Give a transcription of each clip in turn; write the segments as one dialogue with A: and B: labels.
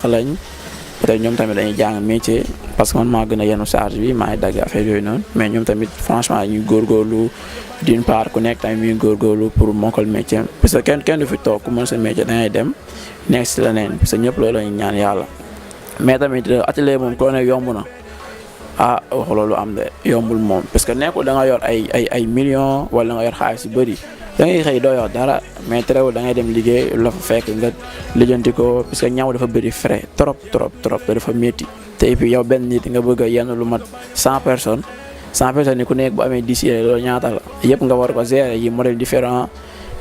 A: lañ peut-être ñoom tamit dañuy jàng métier parce que man maa gën a yenu charge bi maa ngi dagg affaire yooyu noonu mais ñoom tamit franchement ñuy góorgóorlu d'une part ku nekk tamit muy góorgóorlu pour mokkal métier parce que kenn du fi toog ku mën sa métier dangay dem nekk si leneen parce que ñëpp loolu lañu ñaan yàlla mais tamit atelier moom ko ne yomb na wax loolu am de yombul moom parce que nekkul da nga yor ay millions wala nga yor xaalis yu bëri da ngay xëy doo yor dara mais terewul da ngay dem liggéey la fa fekk nga lijjanti ko parce que ñaw dafa bëri frais trop te dafa métti te et puis yow benn nit nga bëgg a yenn lu mat 100 personnes ni ku nekk bu amee 10 yére loolu ñaata la yëpp nga war ko gérer yi modèle différent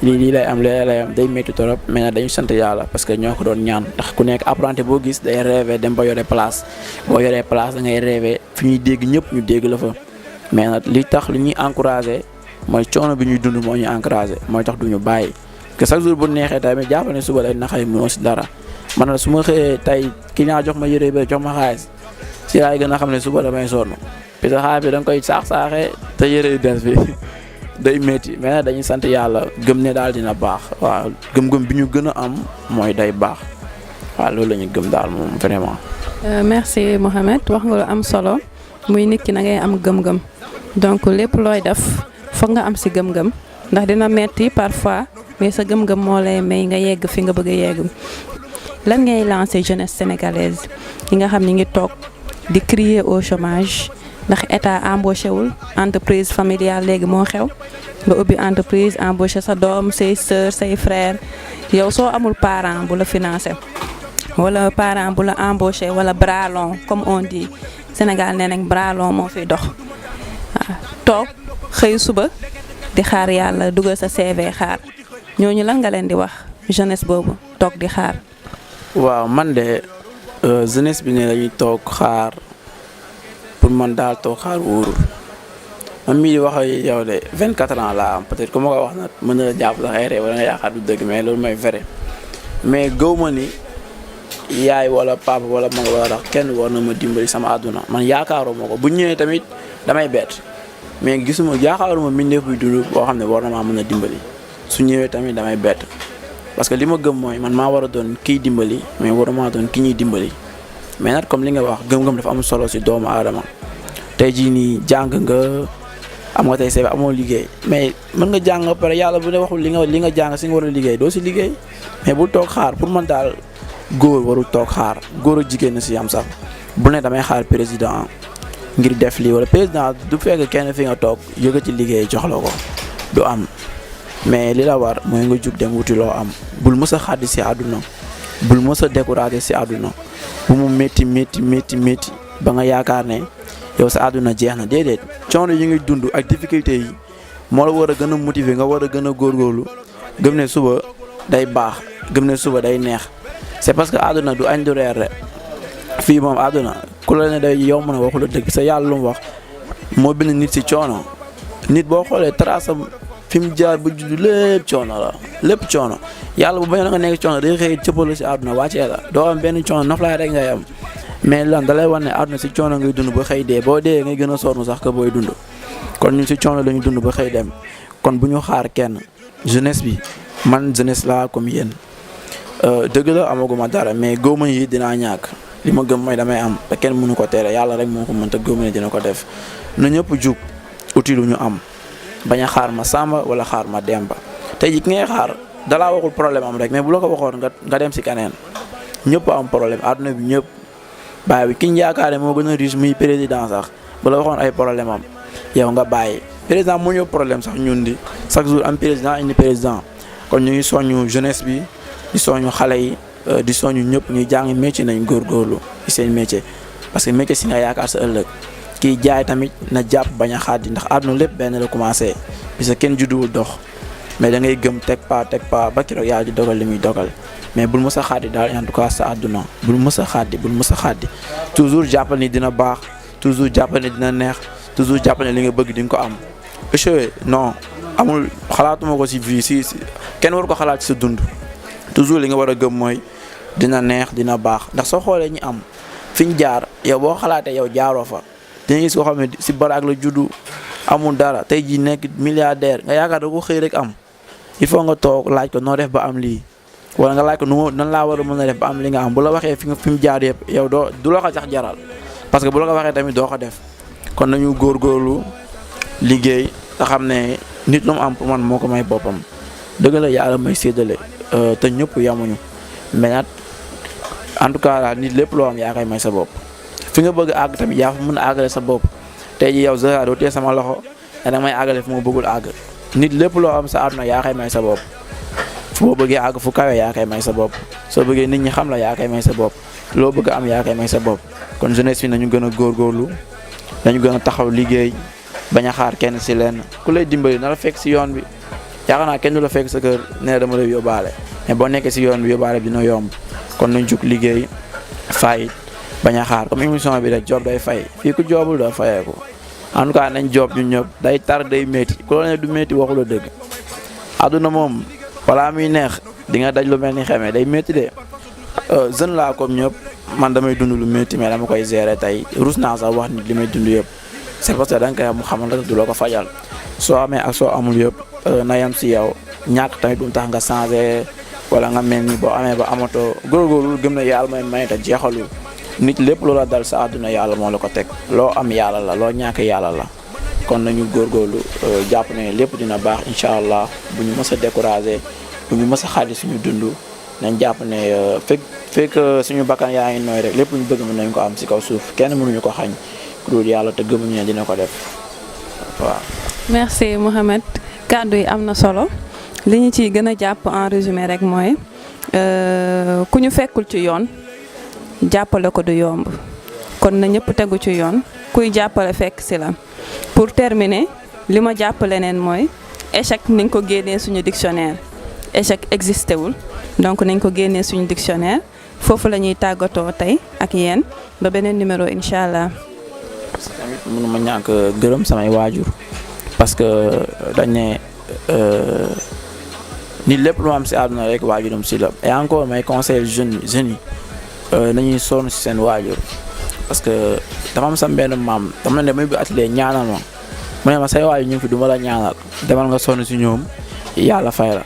A: lii lay am day métti trop mais nag dañu sant yàlla parce que ñoo ko doon ñaan ndax ku nekk apprenti boo gis day rêvé dem ba yore place boo yoree place da ngay rêvé fi ñuy dégg ñëpp ñu dégg la fa mais nag li tax li ñuy encouragé mooy coono bi ñuy dund moo ñu encouragé mooy tax duñu bàyyi que chaque jour bu neexee tamit jàpp ne suba lay naxay mënoo si dara man na su ma xëyee tey client jox ma yére ba jox ma xaalis si laay gën a xam ne suba damay sonn parce que xaalis bi da nga koy saax-saaxee te yére yu des bi day métti mais nag dañuy sant yàlla gëm ne daal dina baax waaw gëm-gëm bi ñu gën a am mooy day baax waaw loolu la ñu gëm daal moom vraiment.
B: merci Mouhamed wax nga lu am solo muy nit ki na ngay am gëm-gëm donc lépp looy def foog nga am si gëm-gëm ndax dina metti parfois mais sa gëm-gëm moo lay may nga yegg fi nga bëgg a yegg lan ngay lancer jeunesse sénégalaise yi nga xam ni ngi toog di crier au chômage. ndax état embauché wul entreprise familiale léegi moo xew nga ubbi entreprise embauché sa doom say sœur say frère yow soo amul parent bu la financé wala parent bu la embauché wala bras long comme on dit Sénégal nee nañ bras long moo fiy dox waaw toog xëy suba di xaar yàlla dugal sa CV xaar ñooñu lan nga leen di wax jeunesse boobu toog di xaar.
A: waaw man de jeunesse bi ne lañuy toog xaar. pour man daal toog xaar wóorul man mii di wax ak yow de 24 ans laa am peut-être ku ma ko wax nag mën na la jàpp sax ay réew wala nga yaakaar du dëgg mais loolu mooy vrai mais gëw ma ni yaay wala papa wala mag wala rax kenn war na ma dimbali sama àdduna man yaakaaroo ma ko bu ñëwee tamit damay bett mais gisuma yaakaaruma mbindeef buy dund boo xam ne war na maa mën a dimbali su ñëwee tamit damay bett parce que li ma gëm mooy man maa war a doon kiy dimbali mais waruma doon ki ñuy dimbali. mais nag comme li nga wax gëm-gëm dafa am solo ci doomu aadama tey jii nii jàng nga am nga tey CV amoo liggéey mais mën nga jàng ba pare yàlla bu ne waxul li nga jàng ci nga war a liggéey doo ci liggéey mais bul toog xaar pour man daal góor warul toog xaar góor ak jigéen na ci am sax bu ne damay xaar président ngir def lii wala président du fekk kenn fi nga toog yëkkati liggéey jox la ko du am mais li la war mooy nga jug dem wuti loo am bul mës a xaddi ci àdduna bul mës a décourager ci àdduna bu mu métti ba nga yaakaar ne yow sa àdduna jeex na déedéet coono yi ngay dund ak difficulté yi moo la war a gën a motiver nga war a gën a góorgóorlu gëm ne suba day baax gëm ne suba day neex c'est parce que àdduna du añ du reer rek fii moom àdduna ku la ne day yomb na waxu la dëgg sa yàlla lu mu wax moo bind nit ci coono nit boo xoolee trace am fi mu jaar ba judd lépp coono la lépp coono yàlla bu bañoon nga nekk coono day xëy cëppal ci àdduna wàccee la doo am benn coono noflaay rek ngay am mais lan da lay wan ne àdduna ci coono ngay dund ba xëy dee boo dee ngay gën a sonn sax que booy dund kon ñun ci coono la ñu dund ba xëy dem kon bu ñu xaar kenn jeunesse bi man jeunesse laa comme yéen dëgg la amaguma dara mais góoma yi dinaa ñàkk li ma gëm mooy damay am te kenn mënu ko tere yàlla rek moo ko mën te góoma ne dina ko def na ñëpp jug uti lu ñu am bañ a xaar ma Samba wala xaar ma Demba tey ji ki ngay xaar dalaa waxul problème am rek mais bu la ko waxoon nga dem si keneen ñëpp am problème àdduna bi ñëpp bàyyi bi ki ñu yaakaar moo gën a riche muy président sax bu la waxoon ay problème am yow nga bàyyi président moo ñëw problème sax ñun di chaque jour am président indi président kon ñu ngi soññu jeunesse bi di soññu xale yi di soññu ñëpp ñuy jàng métier nañ góorgóorlu ci seen métier parce que métier si nga yaakaar sa ëllëg kiy jaay tamit na jàpp bañ a xaadi ndax àdduna lépp benn la commencé parce que kenn judduwul dox mais da ngay gëm teg pas ba keroog yàlla di dogal li muy dogal mais bul mës a xaadi daal en tout cas sa àdduna bul mës a xaadi toujours jàppal ni dina baax toujours jàppal ni dina neex toujours jàppal ni li nga bëgg di nga ko am échoué non amul xalaatuma ko si vie si kenn war ko xalaat ci sa dund toujours li nga war a gëm mooy dina neex dina baax ndax soo xoolee ñi am fi ñu jaar yow boo xalaatee yow jaaroo fa dina gis koo xam ne si baraak la juddu amul dara tey jii nekk milliardaire nga yaakaar da ko xëy rek am il faut nga toog laaj ko noo def ba am lii wala nga laaj ko nan laa war a mën a def ba am li nga am bu la waxee fi mu jaar yëpp yow du la ko sax jaral parce que bu la ko waxee tamit doo ko def kon nañu góorgóorlu liggéey te xam ne nit lu mu am pour man moo ko may boppam dëgg la yàlla may séddale te ñëpp yamuñu mais nag en tout cas daal nit lépp loo am yaa koy may sa bopp fi nga bëgg àgg tamit yaa fa mën a àggale sa bopp tey ji yow Zahra doo tee sama loxo te danga may àggale fu ma bëggul àgg nit lépp loo am sa àdduna yaa koy may sa bopp fu boo bëggee àgg fu kawe yaa koy may sa bopp soo bëggee nit ñi xam la yaa koy may sa bopp loo bëgg am yaa koy may sa bopp kon jeunesse bi nañu gën a góorgóorlu nañu gën a taxaw liggéey bañ a xaar kenn si lenn ku lay dimbali na la fekk si yoon bi yaakaar naa kenn du la fekk sa kër nee dama lay yóbbaale mais boo nekkee si yoon bi yóbbaale bi dina yomb kon nañ jug liggéey fay bañ a xaar comme émission bi rek job day fay fii ku jobul doo fayeeku en tout cas nañ job ñun ñëpp day tar day métti ku la ne du métti waxu la dëgg àdduna moom wala muy neex di nga daj lu mel ni xamee day métti de jeune laa comme ñëpp man damay dund lu métti mais dama koy gérer tey rus naa sax wax nit li may dund yëpp c'est parce que da nga koy mu xamal la du la ko fajal soo amee ak soo amul yëpp na yam si yow ñàkk tamit bu mu tax nga changé wala nga mel ni boo amee ba amatoo góorgóorlu gëm na yàlla may may te jeexalul nit lépp loola dal sa àdduna yàlla moo la ko teg loo am yàlla la loo ñàkk yàlla la kon nañu góorgóorlu jàpp ne lépp dina baax incha allah bu ñu mës a découragé bu ñu mës a xaadi suñu dund nañ jàpp ne fekk suñu bakkan yaa ngi nooy rek lépp lu ñu bëgg mën nañ ko am si kaw suuf kenn mënuñu ko xañ ku dul yàlla te gëmuñu ne dina ko def waaw.
B: merci Mouhamed kàddu yi am na solo li ñu ciy gën a jàpp en résumé rek mooy ku ñu fekkul ci yoon jàppale ko du yomb kon na ñëpp tegu ci yoon kuy jàppale fekk si la pour terminer li ma jàppale neen mooy échec nañ ko génnee suñu dictionnaire échec existé wul donc nañ ko génnee suñu dictionnaire foofu la ñuy tàggatoo tey ak yéen ba beneen numéro incha allah.
A: tamit mënuma ñàkk gërëm samay waajur parce que dañ ne nit lépp lu am si àdduna rek waajuram si la et encore may conseil jeunes yi nañuy sonn si seen waajur parce que dafa am sa benn maam dama ne may bi atelier ñaanal ma mu ne ma say waajur ñu fi du ma la ñaanal demal nga sonn si ñoom yàlla fay la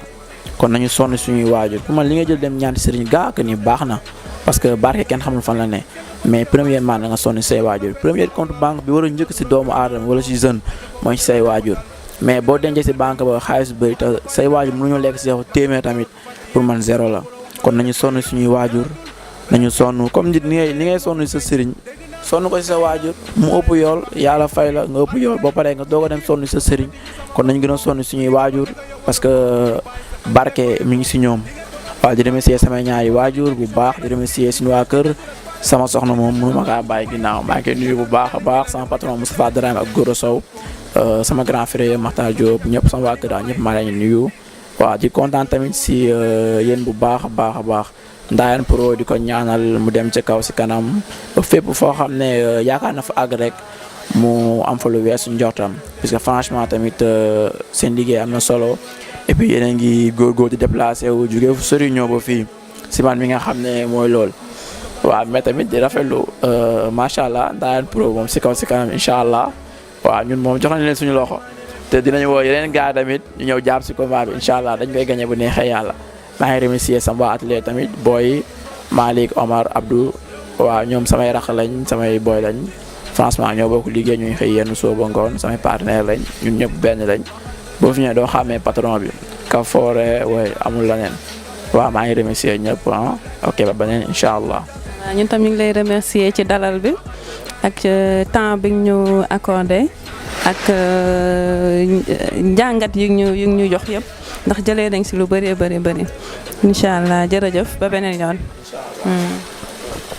A: kon nañu sonn suñuy waajur pour man li nga jël dem ñaan sëriñ gaa que ni baax na parce que barke kenn xamul fan la ne mais premièrement da nga sonn say waajur premier compte banque bi war a njëkk si doomu aadama wala si jeune mooy si say waajur mais boo dencee si banque ba xaalis bëri te say waajur mënuñu lekk si yow téeméer tamit pour man zéro la kon nañu sonn suñuy waajur nañu sonn comme nit ni ngay sonn sa sëriñ sonn ko si sa waajur mu ëpp yool yàlla fay la nga ëpp yool boo paree nga doog a dem sonn sa sëriñ kon nañu gën a sonn suñuy waajur parce que barke mi ngi si ñoom waaw di remercier samay ñaari waajur bu baax di remercier suñu waa kër sama soxna moom mënu ma kaa bàyyi ginnaaw maa ngi koy nuyu bu baax a baax sama patron Moustapha Dramé ak Goro Sow sama grand frère Makhtar Diop ñëpp sama waa kër daal ñëpp maa leen nuyu waaw di kontaan tamit si yéen bu baax a baax a baax Ndayane Pro di ko ñaanal mu dem ci kaw si kanam ba fépp foo xam ne yaakaar na fa àgg rek mu am fa lu weesu njortam parce que franchement tamit seen liggéey am na solo et puis yéen a ngi góorgóor di déplacé wu jóge fu sori ñëw ba fii si man mi nga xam ne mooy lool waaw mais tamit di rafetlu macha allah Ndayane Pro moom si kaw si kanam incha allah waaw ñun moom jox nañ leen suñu loxo te dinañ woo yeneen gars tamit ñu ñëw jàpp si combat bi incha allah dañ koy gagné bu neexee yàlla. maa ngi remercier sama waa atelier tamit booy Malick Omar Abdou waaw ñoom samay rax lañ samay booy lañ franchement ñoo bokk liggéey ñuy xëy yenn sooba ngoon samay partenaire lañ ñun ñëpp benn lañ boo fi ñëwee doo xàmmee patron bi ka foore way amul leneen waaw maa ngi remercier ñëpp ok ba beneen incha allah.
B: waaw ñun tam ñu ngi lay remercier ci dalal bi ak temps bi ñu accordé ak njàngat yi ñu jox yëpp. ndax jëlee nañ si lu bëree bëri incha allah jërëjëf ba beneen yoon.